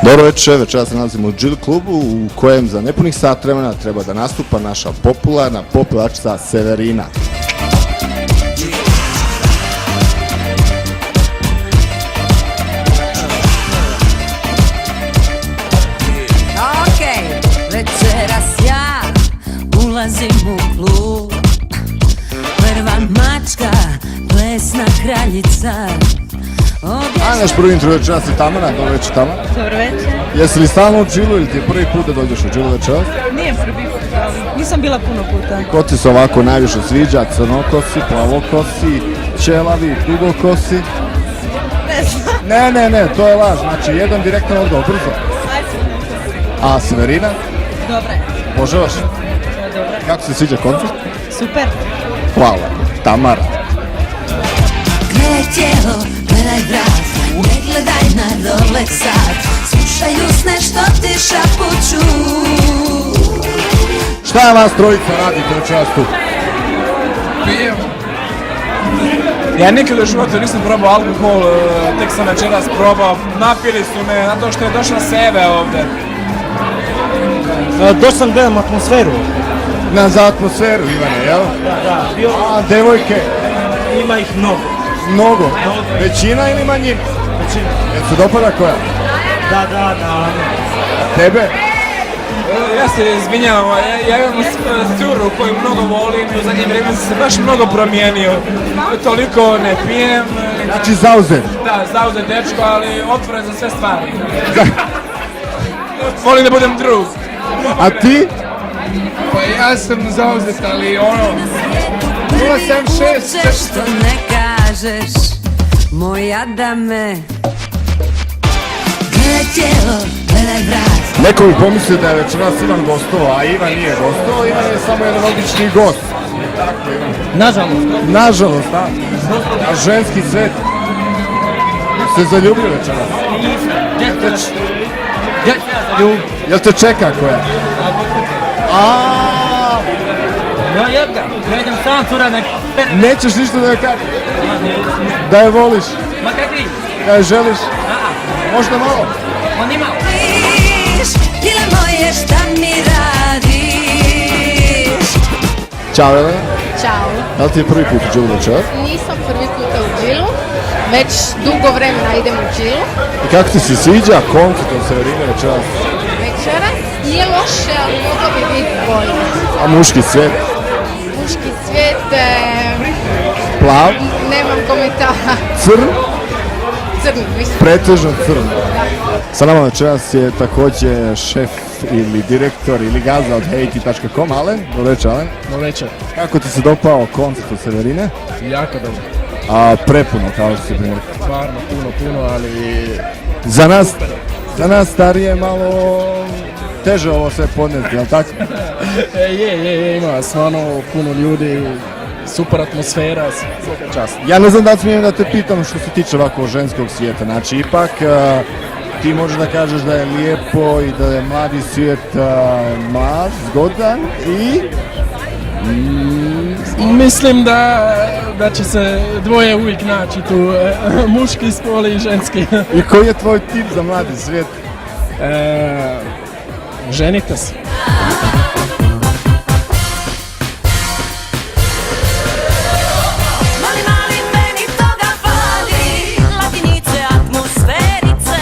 Dobro večer, večera se nalazimo u Jill klubu u kojem za nepunih sat vremena treba da nastupa naša popularna popivačica Severina. Okej, večeras ja ulazim u klub. Prva mačka, plesna kraljica. A naš prvi intro večeras je Tamara, dobro večer Tamara. Dobro večer. Jesi li stalno u Jillu ili ti je prvi put da dođeš u Jillu večeras? Nije prvi put, ali nisam bila puno puta. Ko ti se ovako najviše sviđa? Crnokosi, plavokosi, ćelavi, dugokosi? Ne znam. Ne, to je laž, znači jedan direktan odgovor, brzo. A Severina? Dobra je. Poževaš? Dobra. Kako se sviđa koncert? Super. Hvala. Tamara. Gledaj tijelo, gledaj vrat, ne gledaj na Rolex sat. Slušaj usne što ti šapuću. Šta vas trojica radite večeras tu? Pijem. Ja nikad u životu nisam probao alkohol, tek sam večeras probao, napili su me zato što je došla Seve ovdje. Došao sam gledam atmosferu. Za atmosferu Ivane, jel? Da, A devojke? ima ih mnogo. Mnogo? Većina ili manjina? Većina. Jel se dopada koja? Da. Tebe? Ja se izvinjavam, ja imam curu koju mnogo volim i u zadnje vrijeme sam se baš mnogo promijenio. Toliko ne pijem. Znači zauzet. Da, zauzet dečko, ali otvoren za sve stvari. Volim da budem drug. A ti? Pa ja sam zauzet, ali ono... 076... Sve što ne kažeš, moja dame. Gledaj tijelo, gledaj vrat. Neko bi pomislio da je večeras Ivan gostovao, a Ivan nije gostovao, Ivan je samo jedan obični gost. Tako Ivan. Nažalost. Nažalost, da. A ženski svet se zaljubio večeras. Jel te čeka koja? Ja idem sam cura nek... Nećeš ništa da joj kažeš? Da je voliš? Ma kakvi? Da je želiš? Možda malo? Ma nima. Viš, dile moje šta mi radiš. Ćao Elena. Ćao, Da li ti je prvi put u Jillu večeras? nisam prvi puta u Jillu, već dugo vremena idem u Jillu. I kako ti se sviđa koncert od Severine večeras? Večeras nije loše, ali moglo bi biti bolje. A muški svijet? Muški svijet, Plav? nemam komentara. Crn? Crni, mislim. Pretežno crn. Sa nama večeras je također šef ili direktor ili gazda od hejki.com, Alen. Dobro večer, Alen. Dobro večer. Kako ti se dopao koncert od Severine? Jako dobro. A prepuno, kao što si primjer. Stvarno, puno, ali... Za nas starije malo teže ovo sve podnijeti, jel tako? Je, ima stvarno puno ljudi, super atmosfera, svaka čast. Ja ne znam da li smijem da te pitam što se tiče ovako ženskog svijeta, znači ipak ti možeš da kažeš da je lijepo i da je mladi svijet mlad, zgodan i... Mislim da će se dvoje uvijek naći tu, muški spol i ženski. I koji je tvoj tip za mladi svijet? Ženite se. Mali, meni toga fali, latinice, atmosferice.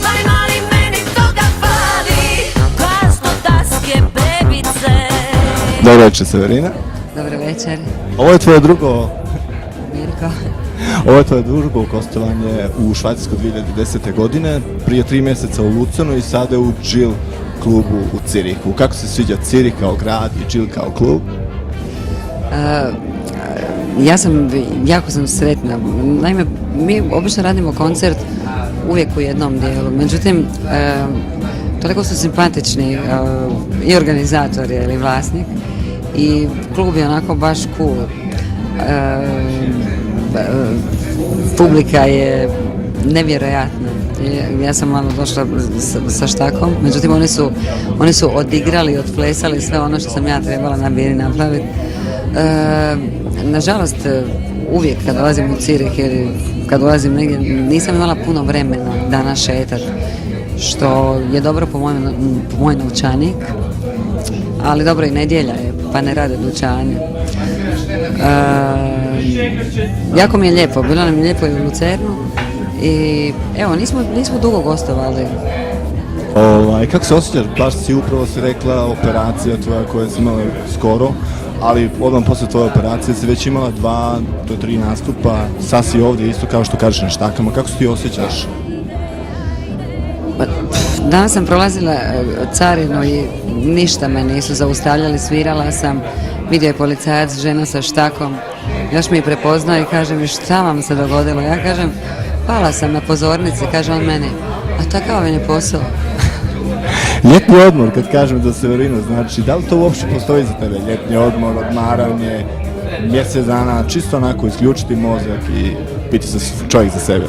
Mali, meni toga fali, gazdo daske bebice. Dobro večer, Severina. Dobro večer, Ovo je tvoje drugo... Mirko. Ovo je tvoje drugo gostovanje u Švajcarskoj 2010. godine, prije 3 mjeseca u Lucanu i sada u Jill klubu u Cirihu. Kako se sviđa Cirih kao grad i Jill kao klub? Jako sam sretna. Naime, mi obično radimo koncert uvijek u jednom dijelu. Međutim, toliko su simpatični i organizatori ili vlasnik i klub je onako baš cool. Publika je nevjerojatna. Ja sam malo došla sa štakom, međutim oni su odigrali, odplesali sve ono što sam ja trebala na bini napraviti. Nažalost, uvijek kad dolazim u Cirih ili kad ulazim negdje, nisam imala puno vremena danas šetat, što je dobro po moj novčanik, ali dobro i nedjelja je, pa ne rade dućani. Jako mi je lijepo, bilo nam je lijepo i u Lucernu i evo, nismo dugo gostovali. Kako se osjećaš? Baš si upravo si rekla operacija tvoja koja si imala skoro, ali odmah poslije tvoje operacije si već imala 2 do 3 nastupa, sad si ovdje isto kao što kažeš na štakama. Kako se ti osjećaš? Danas sam prolazila carinu i ništa me nisu zaustavljali, svirala sam, vidio je policajac, žena sa štakom, još mi je prepoznao i kaže mi šta vam se dogodilo, ja kažem pala sam na pozornici, kaže on meni, a takav je posao. Ljetni odmor, kad kažem za Severinu, znači da li to uopće postoji za tebe? Ljetni odmor, odmaranje, mjesec dana, čisto onako isključiti mozak i biti čovjek za sebe.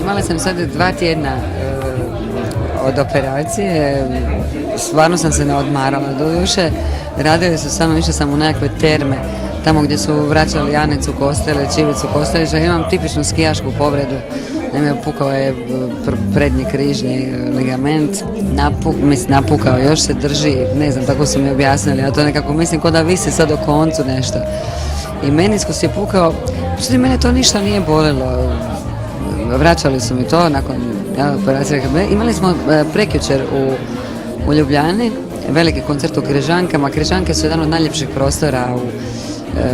Imala sam sad 2 tjedna od operacije, stvarno sam se ne odmarala, doduše radili su samo, išla sam u nekakve terme, tamo gdje su vraćali Anicu Kostelić, Ivicu Kostelić, imam tipičnu skijašku povredu, naime pukao je prednji križni ligament, napukao, još se drži, ne znam, tako su mi objasnili, ja to nekako mislim kao da visi sad o koncu nešto. I meniskus je pukao, međutim mene to ništa nije bolilo, vraćali su mi to nakon operacije. Imali smo prekjučer u Ljubljani veliki koncert u Križankama. Križanke su jedan od najljepših prostora,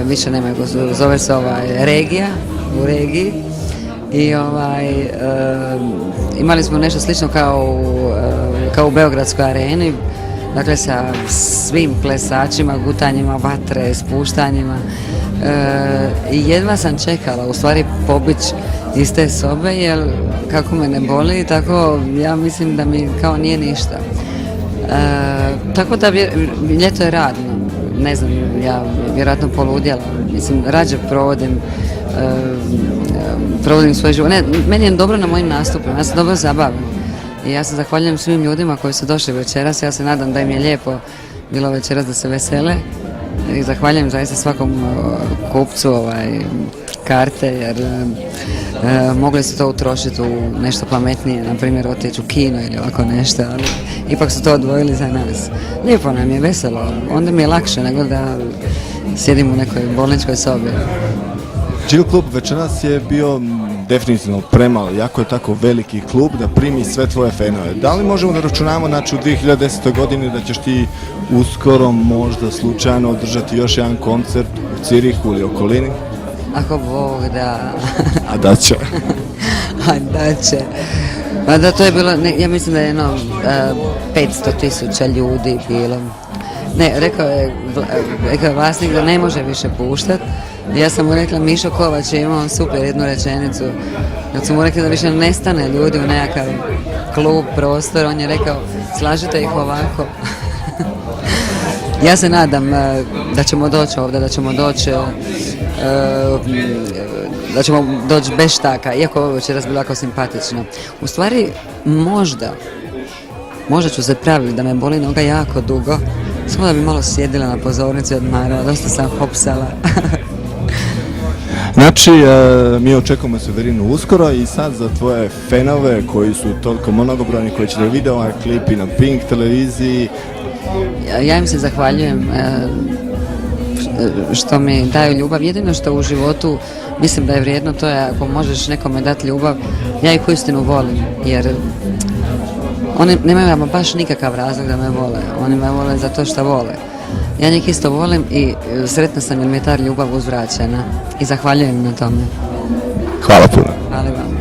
više nemaju, zove se Regija, u regiji. I imali smo nešto slično kao u Beogradskoj areni, dakle sa svim plesačima, gutanjima, vatre, spuštanjima. I jedva sam čekala, u stvari pobić iz te sobe, jer kako me ne boli, tako ja mislim da mi kao nije ništa. Tako da ljeto je radno, ne znam, ja vjerojatno poludjela, mislim, rađe provodim svoj život. Ne, meni je dobro na mojim nastupima, ja se dobro zabavim. I ja se zahvaljujem svim ljudima koji su došli večeras, ja se nadam da im je lijepo bilo večeras, da se vesele. I zahvaljujem zaista svakom kupcu karte, jer mogli su to utrošiti u nešto pametnije, na primjer otići u kino ili ovako nešto, ali ipak su to odvojili za nas. Lijepo nam je, veselo, onda mi je lakše nego da sjedim u nekoj bolničkoj sobi. Jill klub večeras je bio definitivno premalo, jako je tako veliki klub da primi sve tvoje fanove. Da li možemo da računamo, znači u 2010. godini da ćeš ti uskoro možda slučajno održati još jedan koncert u Cirihu ili okolini? Ako Bog da. A da će? A da će. Pa da, to je bilo, ja mislim da je 500.000 ljudi bilo. Ne, rekao je vlasnik da ne može više puštati. Ja sam mu rekla, Mišo Kovač je imao super jednu rečenicu. Kad su mu rekli da više nestane ljudi u nekakav klub, prostor, on je rekao, slažite ih ovako. Ja se nadam da ćemo doći ovdje, da ćemo doći bez štaka, iako ovo večeras bilo jako simpatično. U stvari, možda ću se praviti da me boli noga jako dugo, samo da bi malo sjedila na pozornici i odmarala, dosta sam hopsala. Znači, mi očekujemo Severinu uskoro i sad za tvoje fanove koji su toliko mnogobrojni, koji će da vide ovaj klip i na Pink televiziji. Ja im se zahvaljujem što mi daju ljubav. Jedino što u životu mislim da je vrijedno, to je ako možeš nekome dati ljubav, ja ih uistinu volim, jer oni nemaju baš nikakav razlog da me vole, oni me vole zato što vole. Ja njih isto volim i sretna sam jer mi je ta ljubav uzvraćena i zahvaljujem na tome. Hvala puno. Hvala vam.